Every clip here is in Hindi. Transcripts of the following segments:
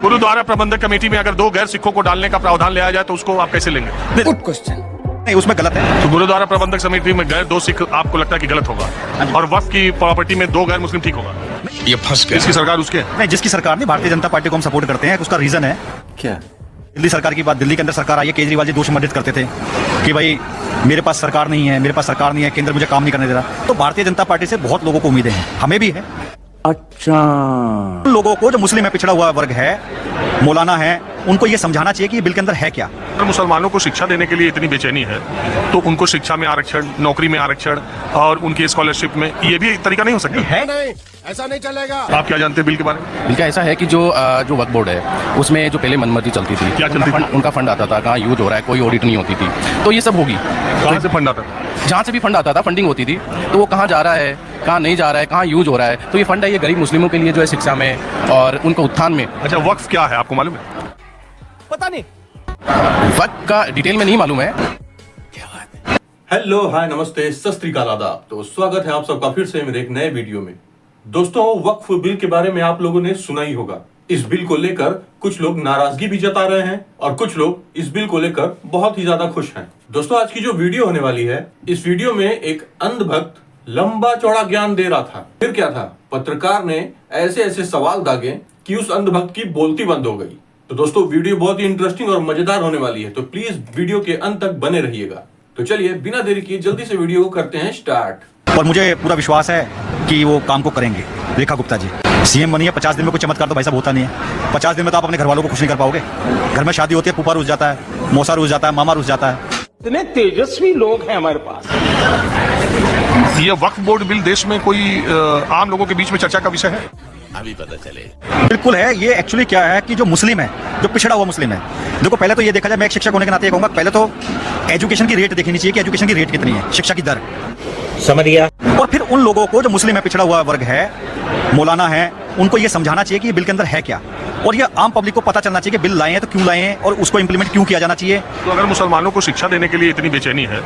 गुरुद्वारा प्रबंधक कमेटी में अगर 2 गैर सिखों को डालने का प्रावधान ले आया जाए तो उसको आप कैसे लेंगे? Good question. नहीं, उसमें गलत है। तो गुरुद्वारा प्रबंधक समिति में गैर 2 सिख आपको लगता है कि गलत होगा, और वक्फ की प्रॉपर्टी में 2 गैर मुस्लिम ठीक होगा? ये फंस गया। इसकी सरकार उसके नहीं, जिसकी सरकार नहीं, भारतीय जनता पार्टी को हम सपोर्ट करते हैं। उसका रीजन है क्या? दिल्ली सरकार की बात। दिल्ली के अंदर सरकार आई है, केजरीवाल जी दोष मंडित करते थे कि भाई मेरे पास सरकार नहीं है, मेरे पास सरकार नहीं है, केंद्र मुझे काम नहीं करने दे रहा। तो भारतीय जनता पार्टी से बहुत लोगों को उम्मीदें हैं, हमें भी है। अच्छा, उन लोगों को जो मुस्लिम है, पिछड़ा हुआ वर्ग है, मौलाना है, उनको ये समझाना चाहिए कि ये बिल के अंदर है क्या। अगर मुसलमानों को शिक्षा देने के लिए इतनी बेचैनी है तो उनको शिक्षा में आरक्षण, नौकरी में आरक्षण और उनकी स्कॉलरशिप में ये भी एक तरीका नहीं हो सकता है? नहीं, ऐसा नहीं चलेगा। आप क्या जानते हैं बिल के बारे में? बिल का ऐसा है कि जो वक्फ बोर्ड है उसमें जो पहले मनमर्जी चलती थी, क्या चलती थी? उनका फंड आता था, कहाँ यूज हो रहा है, कोई ऑडिट नहीं होती थी। तो ये सब होगी। कहाँ से फंड आता है? जहाँ से भी फंड आता था, फंडिंग होती थी, तो वो कहाँ जा रहा है, कहाँ नहीं जा रहा है, कहाँ यूज हो रहा है। तो ये फंड है, ये गरीब मुस्लिमों के लिए जो है शिक्षा में और उनका उत्थान में। अच्छा, वक्फ क्या है आपको मालूम है? पता नहीं, वक्फ का डिटेल में नहीं मालूम है। हेलो, हाय, नमस्ते, सत श्री अकाल, आदाब। तो स्वागत है आप सबका फिर से मेरे एक नए वीडियो में। दोस्तों, वक्फ बिल के बारे में आप लोगों ने सुना ही होगा। इस बिल को लेकर कुछ लोग नाराजगी भी जता रहे हैं और कुछ लोग इस बिल को लेकर बहुत ही ज्यादा खुश हैं। दोस्तों, आज की जो वीडियो होने वाली है, इस वीडियो में एक अंधभक्त लंबा चौड़ा ज्ञान दे रहा था। फिर क्या था, पत्रकार ने ऐसे ऐसे सवाल दागे कि उस अंधभक्त की बोलती बंद हो गई। तो दोस्तों, वीडियो बहुत ही इंटरेस्टिंग और मजेदार होने वाली है, तो प्लीज वीडियो के अंत तक बने रहिएगा। तो चलिए बिना देरी किए जल्दी से वीडियो को करते हैं स्टार्ट। और मुझे पूरा विश्वास है कि वो काम को करेंगे। रेखा गुप्ता जी सीएम बनी है, 50 दिन में कोई चमत्कार तो भाई साहब होता नहीं है। 50 दिन में तो आप अपने घर वालों को खुश नहीं कर पाओगे। घर में शादी होती है, फूफा रुस जाता है, मौसा रुस जाता है, मामा रुस जाता है। इतने तेजस्वी लोग हैं हमारे पास। ये वक्फ बोर्ड बिल देश में कोई आम लोगों के बीच में चर्चा का विषय है? अभी पता चले। बिल्कुल है। ये एक्चुअली क्या है कि जो मुस्लिम है, जो पिछड़ा हुआ मुस्लिम है, देखो पहले तो ये देखा जाए, मैं एक शिक्षक होने के नाते ये कहूंगा, पहले तो एजुकेशन की रेट देखनी चाहिए कि एजुकेशन की रेट कितनी है, शिक्षा की दर। समझ गया। और फिर उन लोगों को जो मुस्लिम है, पिछड़ा हुआ वर्ग है, मौलाना है, उनको ये समझाना चाहिए कि ये बिल के अंदर है क्या। और ये आम पब्लिक को पता चलना चाहिए कि बिल लाए हैं तो क्यों लाए हैं और उसको इंप्लीमेंट क्यों किया जाना चाहिए। तो अगर मुसलमानों को शिक्षा देने के लिए इतनी बेचैनी है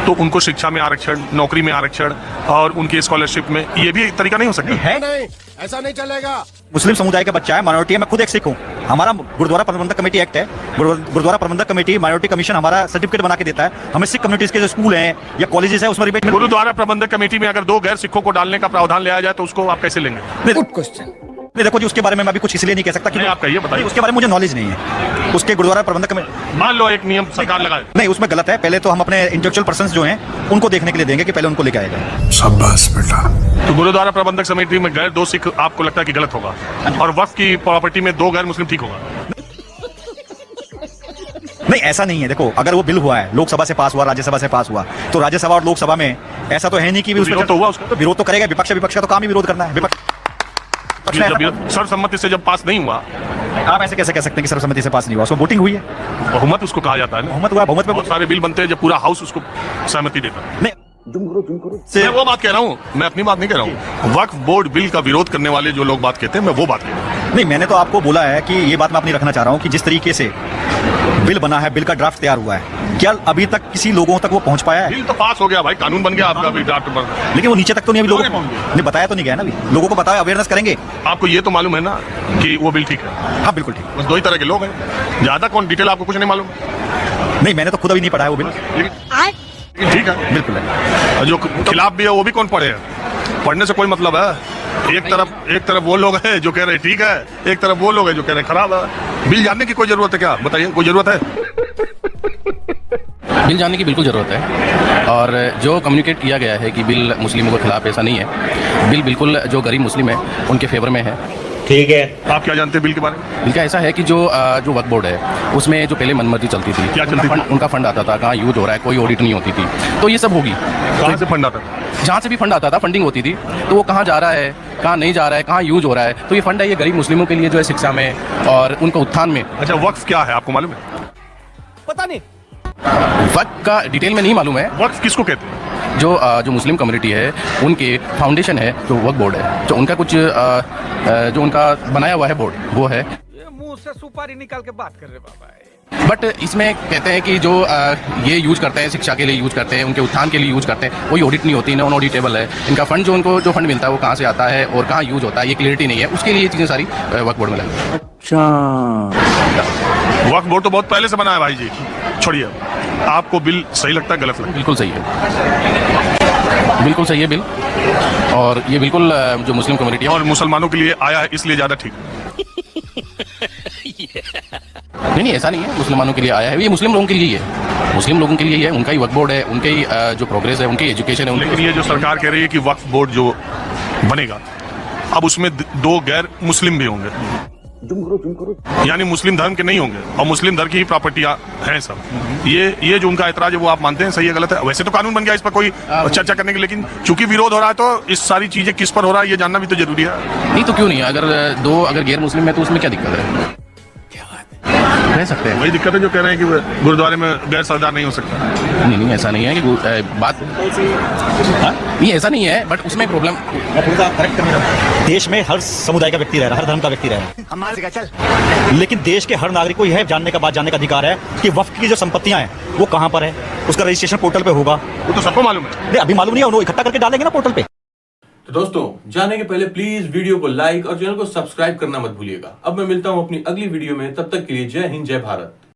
तो उनको शिक्षा में आरक्षण, नौकरी में आरक्षण और उनकी स्कॉलरशिप में ये भी एक तरीका नहीं हो सकता? है नहीं, ऐसा नहीं चलेगा। मुस्लिम समुदाय का बच्चा है, माइनॉरिटी है, मैं खुद एक सिख हूँ। हमारा गुरुद्वारा प्रबंधक कमेटी एक्ट है, गुरुद्वारा प्रबंधक कमेटी माइनॉरिटी कमीशन हमारा सर्टिफिकेट बना के देता है। हमें सिख कम्युनिटीज के जो स्कूल हैं या कॉलेजेस हैं उसमें रिबेट। गुरुद्वारा प्रबंधक कमेटी में अगर 2 गैर सिखों को डालने का प्रावधान ले आया जाए तो उसको आप कैसे लेंगे? Good question. नहीं, देखो जी, उसके बारे में मैं अभी कुछ इसलिए नहीं कह सकता कि आप कहिए, बताइए। उसके बारे में मुझे नॉलेज नहीं है। उसके गुरुद्वारा प्रबंधक कमेटी, मान लो एक नियम सरकार लगाए। नहीं, उसमें गलत है। पहले तो हम अपने इंटेलेक्चुअल पर्संस जो हैं उनको देखने के लिए देंगे कि पहले उनको लेके आएगा। शाबाश बेटा। तो गुरुद्वारा प्रबंधक समिति में गैर 2 सिख आपको लगता है कि गलत होगा, और वक्फ की प्रॉपर्टी में 2 गैर मुस्लिम ठीक होगा? नहीं, ऐसा नहीं है। देखो, अगर वो बिल हुआ है, लोकसभा से पास हुआ, राज्यसभा से पास हुआ, तो राज्यसभा और लोकसभा में ऐसा तो है नहीं कि विरोध तो हुआ उसका। तो विरोध तो करेगा विपक्ष का तो काम ही विरोध करना है। विपक्ष सर्वसम्मति से जब पास नहीं हुआ, आप ऐसे कैसे कह सकते हैं कि सर्वसम्मति से पास नहीं हुआ? उसमें वोटिंग हुई है, बहुमत उसको कहा जाता है ना। बहुमत हुआ, बहुमत में बहुत सारे बिल बनते हैं जब पूरा हाउस उसको सहमति देता है। नहीं, मैं वो बात कह रहा हूँ, मैं अपनी बात नहीं कह रहा हूँ। वक्फ बोर्ड बिल का विरोध करने वाले जो लोग बात कहते हैं, मैं वो बात कह रहा हूँ। नहीं, मैंने तो आपको बोला है कि ये बात मैं अपनी रखना चाह रहा हूँ कि जिस तरीके से बिल बना है, बिल का ड्राफ्ट तैयार हुआ है, क्या अभी तक किसी लोगों तक वो पहुंच पाया है? बिल तो पास हो गया भाई, कानून बन गया आपका, अभी ड्राफ्ट बन गया। लेकिन वो नीचे तक तो नहीं, अभी लोगों नहीं ने बताया तो नहीं गया ना। अभी लोगों को बताया, अवेयरनेस करेंगे। आपको ये तो मालूम है ना कि वो बिल ठीक है? हाँ, बिल्कुल ठीक। बस 2 ही तरह के लोग हैं, ज्यादा कौन डिटेल आपको कुछ नहीं मालूम? नहीं, मैंने तो खुद अभी नहीं पढ़ा है वो बिल। लेकिन ठीक है, बिल्कुल है। और जो खिलाफ भी है वो भी कौन पढ़े हैं? पढ़ने से कोई मतलब है? एक तरफ वो लोग हैं जो कह रहे हैं ठीक है, एक तरफ वो लोग हैं जो कह रहे हैं खराब है। बिल जानने की कोई जरूरत है क्या? बताइए, कोई जरूरत है? बिल जानने की बिल्कुल ज़रूरत है। और जो कम्युनिकेट किया गया है कि बिल मुस्लिमों के खिलाफ, ऐसा नहीं है। बिल बिल्कुल जो गरीब मुस्लिम है उनके फेवर में है। ठीक है। आप क्या जानते हैं बिल के बारे में? बिल का ऐसा है कि जो वक्फ बोर्ड है उसमें जो पहले मनमर्जी चलती थी, क्या चलती थी? उनका फंड आता था, कहाँ यूज हो रहा है, कोई ऑडिट नहीं होती थी। तो ये सब होगी। कहाँ से फंड आता था? जहाँ से भी फंड आता था, फंडिंग होती थी, तो वो कहाँ जा रहा है, कहाँ नहीं जा रहा है, कहाँ यूज हो रहा है। तो ये फंड है, ये गरीब मुस्लिमों के लिए जो है शिक्षा में और उनका उत्थान में। अच्छा, वक्फ क्या है आपको मालूम है? पता नहीं, वक्फ का डिटेल में नहीं मालूम है। वक्फ किसको कहते हैं? जो मुस्लिम कम्युनिटी है उनके फाउंडेशन है, जो वक्फ बोर्ड है, जो उनका कुछ जो उनका बनाया हुआ है बोर्ड, वो है। ये मुंह से सुपारी निकाल के बात कर रहे बाबा। बट इसमें कहते हैं कि जो ये यूज करते हैं, शिक्षा के लिए यूज करते हैं, उनके उत्थान के लिए यूज करते हैं, कोई ऑडिट नहीं होती, नॉन ऑडिटेबल है। इनका फंड जो उनको जो फंड मिलता है वो कहाँ से आता है और कहाँ यूज होता है, ये क्लियरिटी नहीं है। उसके लिए ये चीज़ें सारी वक्फ बोर्ड में लगी। वक्फ बोर्ड तो बहुत पहले से बना है भाई जी, छोड़िए। आपको बिल सही लगता है, गलत लगता बिल्कुल सही है, बिल्कुल सही है बिल। और ये बिल्कुल जो मुस्लिम कम्युनिटी है है और मुसलमानों के लिए आया है इसलिए ज्यादा ठीक है। नहीं, ऐसा नहीं है, मुसलमानों के लिए आया है, ये मुस्लिम लोगों के लिए ही है, मुस्लिम लोगों के लिए ही है, उनका ही वक्फ बोर्ड है, उनके ही जो प्रोग्रेस है, उनकी एजुकेशन है, लेकिन उनकी ये जो सरकार कह रही है कि वक्फ बोर्ड जो बनेगा, अब उसमें दो गैर मुस्लिम भी होंगे, यानी मुस्लिम धर्म के नहीं होंगे और मुस्लिम धर्म की ही प्रॉपर्टियां हैं सब। ये जो उनका ऐतराज है वो आप मानते हैं सही है, गलत है? वैसे तो कानून बन गया इस पर कोई चर्चा करने की, लेकिन चूंकि विरोध हो रहा है तो इस सारी चीजें किस पर हो रहा है ये जानना भी तो जरूरी है। नहीं तो क्यों नहीं, अगर गैर मुस्लिम है तो उसमें क्या दिक्कत है, रह सकते हैं। वही दिक्कत है जो कह रहे हैं कि गुरुद्वारे में गैर सरदार नहीं हो सकता। नहीं, ऐसा नहीं है कि बात नहीं, ऐसा नहीं है, बट उसमें प्रॉब्लम। देश में हर समुदाय का व्यक्ति रह रहा है, हर धर्म का व्यक्ति रह रहा है, लेकिन देश के हर नागरिक को यह जानने का अधिकार है कि वक्फ की जो संपत्तियां हैं वो कहां पर है, उसका रजिस्ट्रेशन पोर्टल पे होगा। वो तो सबको मालूम है। नहीं, अभी मालूम नहीं है, उन्होंने इकट्ठा करके डालेंगे ना पोर्टल पे। तो दोस्तों, जाने के पहले प्लीज वीडियो को लाइक और चैनल को सब्सक्राइब करना मत भूलिएगा। अब मैं मिलता हूं अपनी अगली वीडियो में, तब तक के लिए जय हिंद, जय भारत।